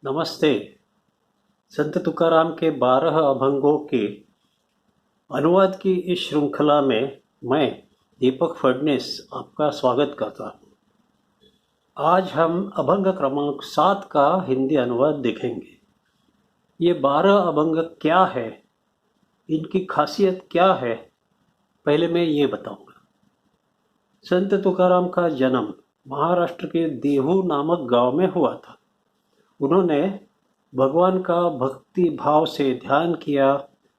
नमस्ते। संत तुकाराम के 12 अभंगों के अनुवाद की इस श्रृंखला में मैं दीपक फडणीस आपका स्वागत करता हूँ। आज हम अभंग क्रमांक 7 का हिंदी अनुवाद देखेंगे। ये 12 अभंग क्या है, इनकी खासियत क्या है, पहले मैं ये बताऊंगा। संत तुकाराम का जन्म महाराष्ट्र के देहू नामक गांव में हुआ था। उन्होंने भगवान का भक्ति भाव से ध्यान किया,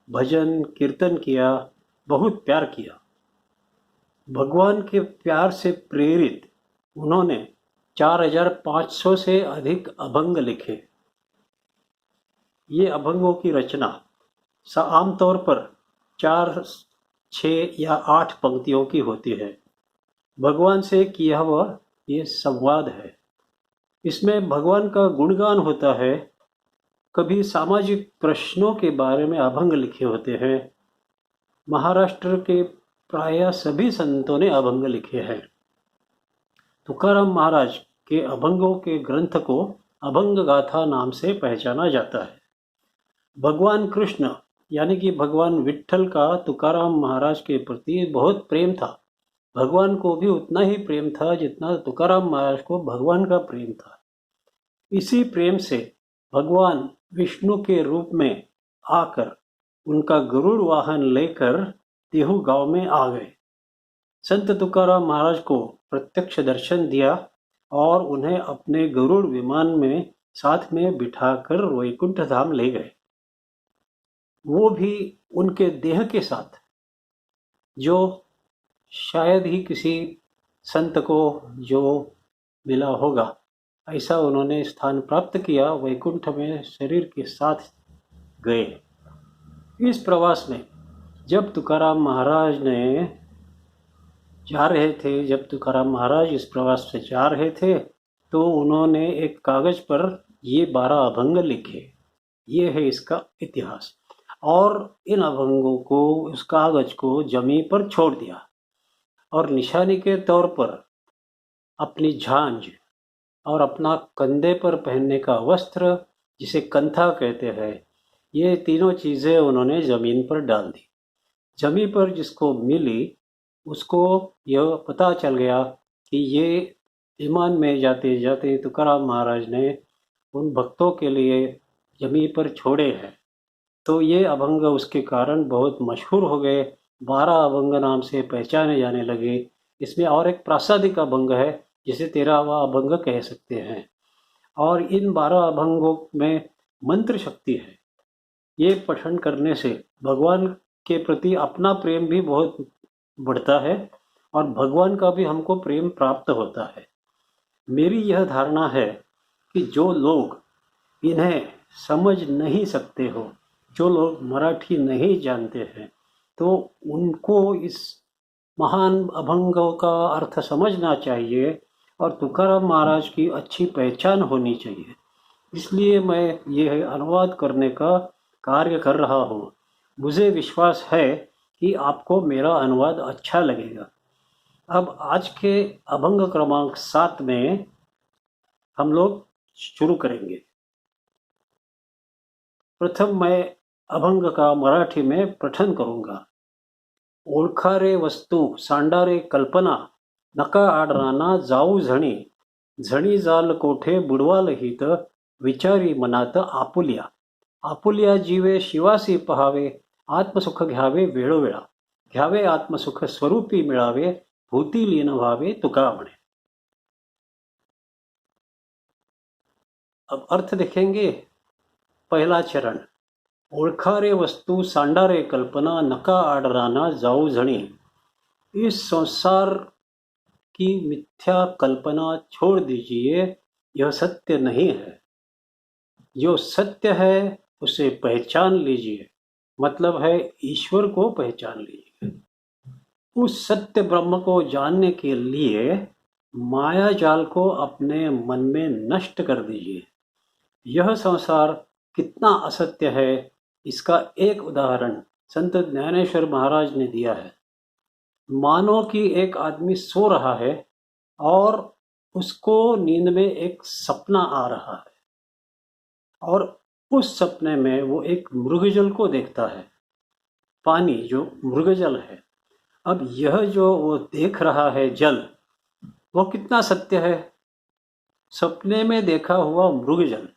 भजन कीर्तन किया, बहुत प्यार किया। भगवान के प्यार से प्रेरित उन्होंने 4500 से अधिक अभंग लिखे। ये अभंगों की रचना आमतौर पर 4, 6 या 8 पंक्तियों की होती है। भगवान से किया हुआ ये संवाद है। इसमें भगवान का गुणगान होता है। कभी सामाजिक प्रश्नों के बारे में अभंग लिखे होते हैं। महाराष्ट्र के प्राय सभी संतों ने अभंग लिखे हैं। तुकाराम महाराज के अभंगों के ग्रंथ को अभंग गाथा नाम से पहचाना जाता है। भगवान कृष्ण यानी कि भगवान विट्ठल का तुकाराम महाराज के प्रति बहुत प्रेम था। भगवान को भी उतना ही प्रेम था जितना तुकाराम महाराज को भगवान का प्रेम था। इसी प्रेम से भगवान विष्णु के रूप में आकर उनका गरुड़ वाहन लेकर देहू गांव में आ गए। संत तुकाराम महाराज को प्रत्यक्ष दर्शन दिया और उन्हें अपने गरुड़ विमान में साथ में बिठाकर वैकुंठ धाम ले गए। वो भी उनके देह के साथ, जो शायद ही किसी संत को जो मिला होगा, ऐसा उन्होंने स्थान प्राप्त किया। वैकुंठ में शरीर के साथ गए। इस प्रवास में जब तुकाराम महाराज इस प्रवास से जा रहे थे तो उन्होंने एक कागज पर ये 12 अभंग लिखे। ये है इसका इतिहास। और इन अभंगों को, उस कागज को जमीन पर छोड़ दिया और निशानी के तौर पर अपनी झांझ और अपना कंधे पर पहनने का वस्त्र, जिसे कंथा कहते हैं, ये तीनों चीज़ें उन्होंने ज़मीन पर डाल दी। जमीन पर जिसको मिली उसको यह पता चल गया कि ये विमान में जाते जाते तुकाराम महाराज ने उन भक्तों के लिए जमीन पर छोड़े हैं। तो ये अभंग उसके कारण बहुत मशहूर हो गए, 12 अभंग नाम से पहचाने जाने लगे। इसमें और एक प्रासादिक अभंग है जिसे 13वां अभंग कह सकते हैं। और इन 12 अभंगों में मंत्र शक्ति है। ये पठन करने से भगवान के प्रति अपना प्रेम भी बहुत बढ़ता है और भगवान का भी हमको प्रेम प्राप्त होता है। मेरी यह धारणा है कि जो लोग इन्हें समझ नहीं सकते हो, जो लोग मराठी नहीं जानते हैं, तो उनको इस महान अभंगों का अर्थ समझना चाहिए और तुकाराम महाराज की अच्छी पहचान होनी चाहिए। इसलिए मैं यह अनुवाद करने का कार्य कर रहा हूँ। मुझे विश्वास है कि आपको मेरा अनुवाद अच्छा लगेगा। अब आज के अभंग क्रमांक 7 में हम लोग शुरू करेंगे। प्रथम मैं अभंग का मराठी में पठन करूंगा। ओळखा वस्तू सांडारे कल्पना, नका आडराना जाऊ झणी, झणी जाल कोठे बुडवाल हित, विचारी मनात आपुल्या, आपुल्या जीवे शिवासी पहावे, आत्मसुख घ्यावे वेळोवेळा, घ्यावे आत्मसुख स्वरूपी मिळावे, भूती लीन व्हावे तुका म्हणे। अब अर्थ देखेंगे। पहला चरण। ओळखा वस्तु सांडारे कल्पना, नका आडराना जाऊ झणी। इस संसार की मिथ्या कल्पना छोड़ दीजिए, यह सत्य नहीं है। जो सत्य है उसे पहचान लीजिए, मतलब है ईश्वर को पहचान लीजिए। उस सत्य ब्रह्म को जानने के लिए माया जाल को अपने मन में नष्ट कर दीजिए। यह संसार कितना असत्य है, इसका एक उदाहरण संत ज्ञानेश्वर महाराज ने दिया है। मानो कि एक आदमी सो रहा है और उसको नींद में एक सपना आ रहा है। और उस सपने में वो एक मृगजल को देखता है, पानी जो मृगजल है। अब यह जो वो देख रहा है जल, वो कितना सत्य है? सपने में देखा हुआ मृगजल,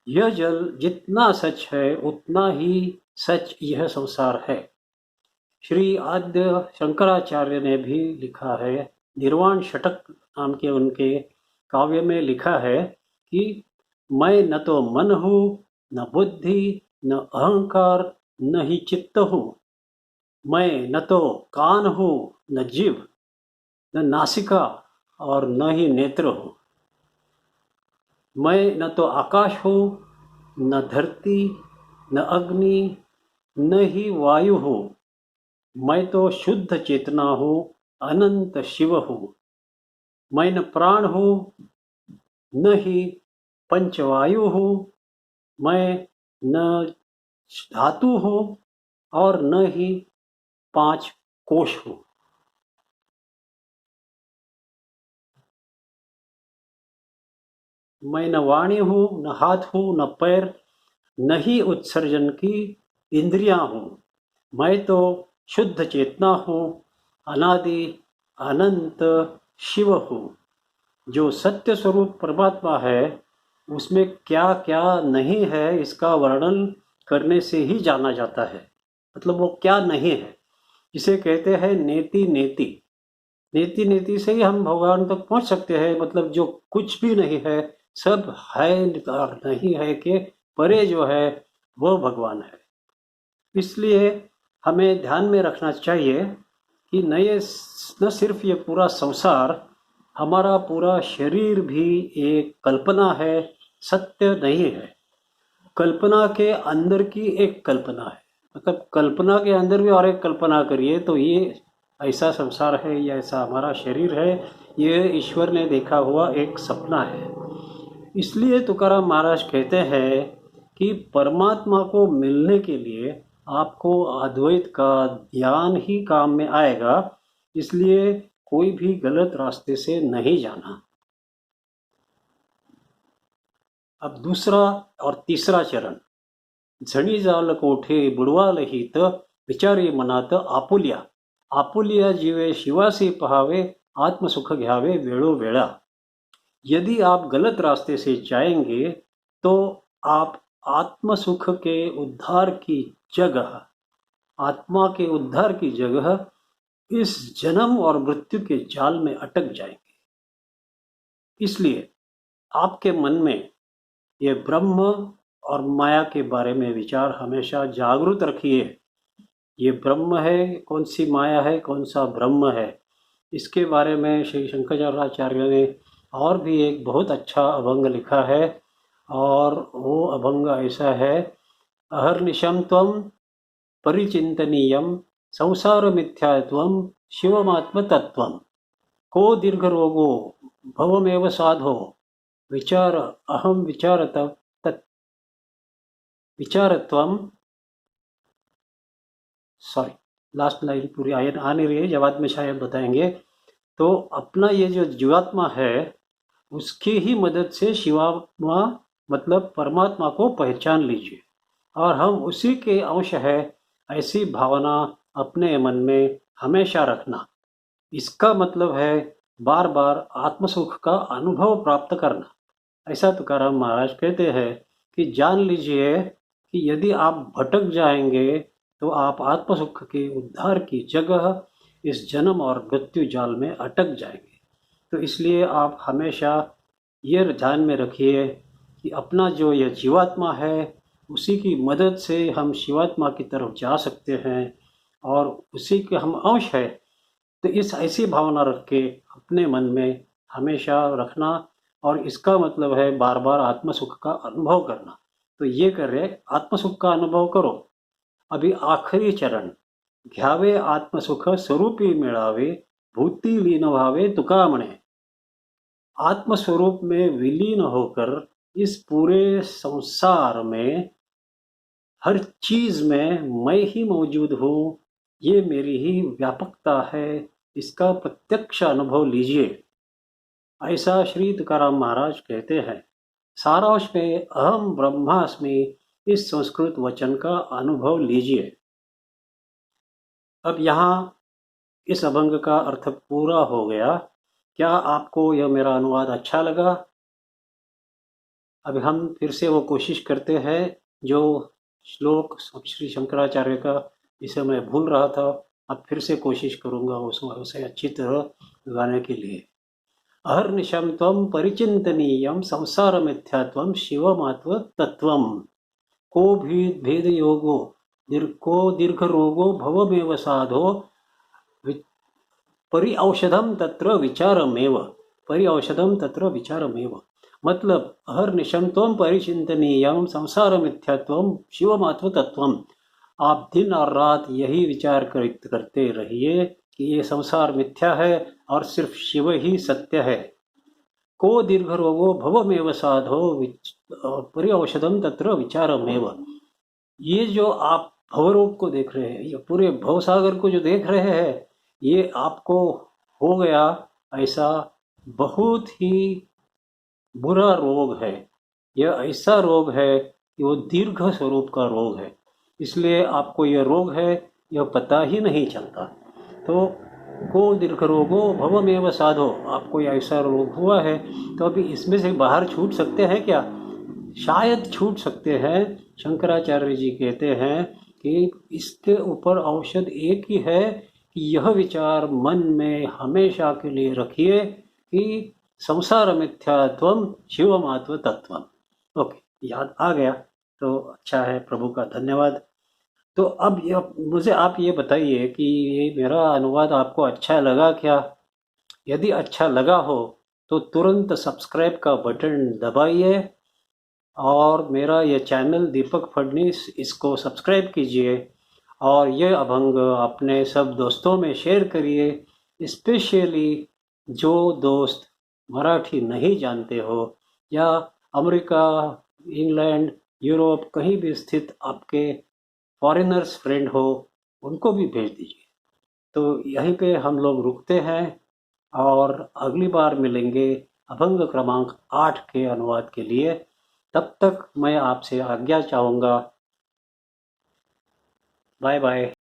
यह जल जितना सच है उतना ही सच यह संसार है। श्री आद्य शंकराचार्य ने भी लिखा है, निर्वाण षटक नाम के उनके काव्य में लिखा है कि मैं न तो मन हूँ, न बुद्धि, न अहंकार, न ही चित्त हूँ। मैं न तो कान हूँ, न जीव, न नासिका और न ही नेत्र हूँ। मैं न तो आकाश हूँ, न धरती, न अग्नि, न ही वायु हूँ। मैं तो शुद्ध चेतना हूँ, अनंत शिव हूँ। मैं न प्राण हूँ, न ही पंचवायु हूँ। मैं न धातु हूँ और न ही 5 कोश हूँ। मैं न वाणी हूँ, न हाथ हूँ, न पैर, न ही उत्सर्जन की इंद्रियां हूँ। मैं तो शुद्ध चेतना हूँ, अनादि अनंत शिव हूँ। जो सत्य स्वरूप परमात्मा है, उसमें क्या क्या नहीं है इसका वर्णन करने से ही जाना जाता है। मतलब वो क्या नहीं है, इसे कहते हैं नेति नेति। नेति नेति से ही हम भगवान तक पहुंच सकते हैं। मतलब जो कुछ भी नहीं है, सब है और नहीं है के परे जो है वो भगवान है। इसलिए हमें ध्यान में रखना चाहिए कि न सिर्फ ये पूरा संसार, हमारा पूरा शरीर भी एक कल्पना है, सत्य नहीं है। कल्पना के अंदर की एक कल्पना है। मतलब कल्पना के अंदर भी और एक कल्पना करिए तो ये ऐसा संसार है, ये ऐसा हमारा शरीर है, ये ईश्वर ने देखा हुआ एक सपना है। इसलिए तुकाराम महाराज कहते हैं कि परमात्मा को मिलने के लिए आपको अद्वैत का ज्ञान ही काम में आएगा। इसलिए कोई भी गलत रास्ते से नहीं जाना। अब दूसरा और तीसरा चरण, झणी जाल कोठे बुडवालहित, विचारी मनात आपुल्या। आपुल्या जीवे शिवासी पहावे, आत्मसुख घ्यावे वेळोवेळा। यदि आप गलत रास्ते से जाएंगे तो आप आत्मसुख के उद्धार की जगह, आत्मा के उद्धार की जगह इस जन्म और मृत्यु के जाल में अटक जाएंगे। इसलिए आपके मन में ये ब्रह्म और माया के बारे में विचार हमेशा जागृत रखिए। ये ब्रह्म है, कौन सी माया है, कौन सा ब्रह्म है, इसके बारे में श्री शंकराचार्य ने और भी एक बहुत अच्छा अभंग लिखा है। और वो अभंग ऐसा है, अहर्निशम त्वम परिचिंतनीयम, संसार मिथ्यात्वम, शिवमात्म तत्वम। को दीर्घ रोगो भवमेव साधो, विचार अहम विचारत तत् विचारत्वम। सॉरी, लास्ट लाइन पूरी आ नहीं रही है, जब बाद में शायद बताएंगे। तो अपना ये जो जीवात्मा है, उसकी ही मदद से शिवात्मा मतलब परमात्मा को पहचान लीजिए और हम उसी के अंश है, ऐसी भावना अपने मन में हमेशा रखना। इसका मतलब है बार बार आत्मसुख का अनुभव प्राप्त करना। ऐसा तुकाराम महाराज कहते हैं कि जान लीजिए कि यदि आप भटक जाएंगे तो आप आत्मसुख के उद्धार की जगह इस जन्म और मृत्यु जाल में अटक जाएंगे। तो इसलिए आप हमेशा ये ध्यान में रखिए कि अपना जो यह जीवात्मा है, उसी की मदद से हम शिवात्मा की तरफ जा सकते हैं और उसी के हम अंश है। तो इस ऐसी भावना रख के अपने मन में हमेशा रखना, और इसका मतलब है बार बार आत्मसुख का अनुभव करना। तो ये कर रहे, आत्मसुख का अनुभव करो। अभी आखिरी चरण, घ्यावे आत्मसुख स्वरूपी मिळावे, भूती लीन भावे तुका म्हणे। आत्मस्वरूप में विलीन होकर इस पूरे संसार में हर चीज में मैं ही मौजूद हूँ, ये मेरी ही व्यापकता है, इसका प्रत्यक्ष अनुभव लीजिए। ऐसा श्री तुकाराम महाराज कहते हैं। सारांश में अहम ब्रह्मास्मि इस संस्कृत वचन का अनुभव लीजिए। अब यहाँ इस अभंग का अर्थ पूरा हो गया। क्या आपको यह मेरा अनुवाद अच्छा लगा? अब हम फिर से वो कोशिश करते हैं जो श्लोक श्री शंकराचार्य का जिसे मैं भूल रहा था, अब फिर से कोशिश करूँगा उसे अच्छी तरह गाने के लिए। अहर्निशं त्वं परिचिन्तनीयं संसारमिथ्यात्वं शिवमात्व तत्त्वं को भेदयोगो को दीर्घरोगो भवमेव साधो परि औषधम तत्र विचारमेव। परि औषधम तत्र विचारमेव मतलब अहर्निशं त्वं परिचिन्तनीयं संसार मिथ्यात्वं शिवमात्व तत्वम। आप दिन और रात यही विचार करते रहिए कि ये संसार मिथ्या है और सिर्फ शिव ही सत्य है। को दीर्घ रोगो भवमेव साधो परि औषधम तत्र विचारमेव। ये जो आप भवरोग को देख रहे हैं, ये पूरे भवसागर को जो देख रहे हैं, ये आपको हो गया ऐसा बहुत ही बुरा रोग है। यह ऐसा रोग है कि वो दीर्घ स्वरूप का रोग है, इसलिए आपको यह रोग है यह पता ही नहीं चलता। तो को दीर्घ रोगो भवमेव साधो, आपको ऐसा रोग हुआ है तो अभी इसमें से बाहर छूट सकते हैं क्या? शायद छूट सकते हैं। शंकराचार्य जी कहते हैं कि इसके ऊपर औषध एक ही है कि यह विचार मन में हमेशा के लिए रखिए कि संसार मिथ्यात्वम शिवमात्व तत्वम। ओके, याद आ गया तो अच्छा है, प्रभु का धन्यवाद। तो अब मुझे आप ये बताइए कि ये मेरा अनुवाद आपको अच्छा लगा क्या? यदि अच्छा लगा हो तो तुरंत सब्सक्राइब का बटन दबाइए और मेरा ये चैनल दीपक फडनीस इसको सब्सक्राइब कीजिए और ये अभंग अपने सब दोस्तों में शेयर करिए। स्पेशली जो दोस्त मराठी नहीं जानते हो या अमेरिका, इंग्लैंड, यूरोप कहीं भी स्थित आपके फॉरेनर्स फ्रेंड हो, उनको भी भेज दीजिए। तो यहीं पे हम लोग रुकते हैं और अगली बार मिलेंगे अभंग क्रमांक 8 के अनुवाद के लिए। तब तक मैं आपसे आज्ञा चाहूँगा। Bye bye.